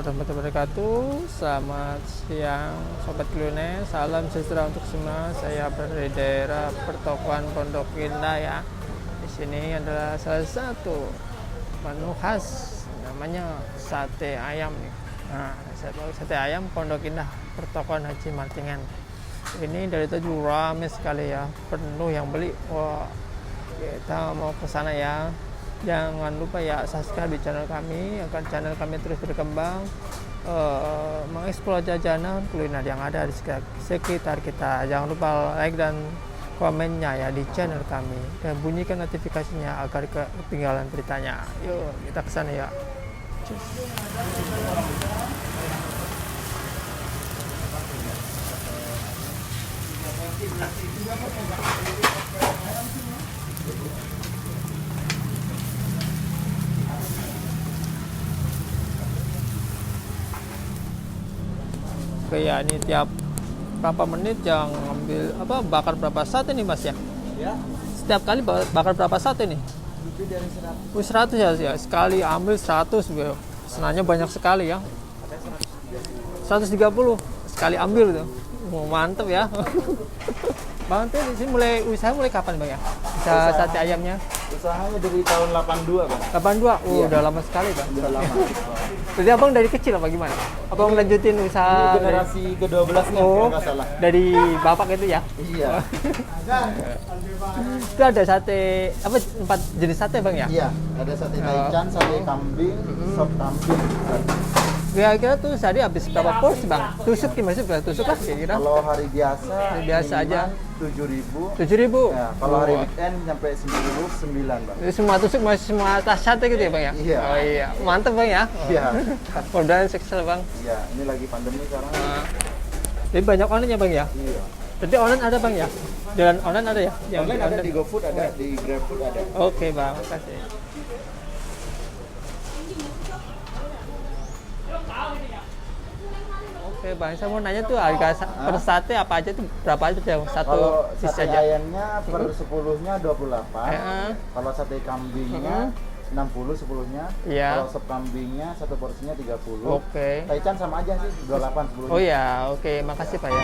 warahmatullahi wabarakatuh. Selamat siang Sobat Kuliner. Salam sejahtera untuk semua. Saya berada di daerah pertokoan Pondok Indah ya. Di sini adalah salah satu menu khas namanya sate ayam nih. Nah, sate ayam Pondok Indah, pertokoan Haji Martingan. Ini dari tadi ramai sekali ya, penuh yang beli. Wah, kita mau ke sana ya. Jangan lupa ya subscribe di channel kami agar channel kami terus berkembang, mengeksplor jajanan kuliner yang ada di sekitar kita. Jangan lupa like dan komennya ya di channel kami dan bunyikan notifikasinya agar ketinggalan beritanya. Yuk kita kesana ya. Oke ya, ini tiap berapa menit yang ngambil bakar berapa sate nih Mas ya? Ya. Setiap kali bakar berapa sate nih? Lebih dari 100. 100 ya, sekali ambil 100 bro. Senanya banyak sekali ya. Ada 130 sekali ambil tuh. Oh, mantep ya. Bang tuh di sini usaha mulai kapan Bang ya? Usaha sate ayamnya? Usahanya dari tahun 82 Bang. 82. Iya. Udah lama sekali Bang. Udah lama. Jadi Abang dari kecil apa gimana? Abang lanjutin usaha Ini generasi ke-12 nih kalau nggak salah. dari bapak itu ya? Iya. Itu ada sate apa 4 jenis sate Bang ya? Iya, ada sate taichan, sate kambing, sop kambing. Kira-kira tuh sehari habis berapa porsi Bang? Tusuk gimana sih? Tusuk lah kira-kira? Kalau hari biasa, Hari biasa aja. 7.000. 7.000. Ya, kalau hari weekend sampai 9 Bang. Jadi semua tusuk masih semua tas sate gitu ya Bang ya? Iya. Oh iya, mantep Bang ya. Iya. Mudah-mudahan sukses Bang. Iya, ini lagi pandemi sekarang. Jadi banyak online ya Bang ya? Iya. Berarti online ada Bang ya? Jalan online ada ya? Online ada di GoFood, ada di GrabFood ada. Oke Bang, makasih. Oke Bang, saya mau nanya tuh harga per sate apa aja tuh berapa aja tuh? Satu Kalau piece sate aja. ayamnya per 10-nya 28. Kalau sate kambingnya 60 10-nya. Iya. Kalau sop kambingnya satu porsinya 30. Oke. Taichan sama aja sih, 28 10-nya. Oh ya, oke, makasih Pak ya.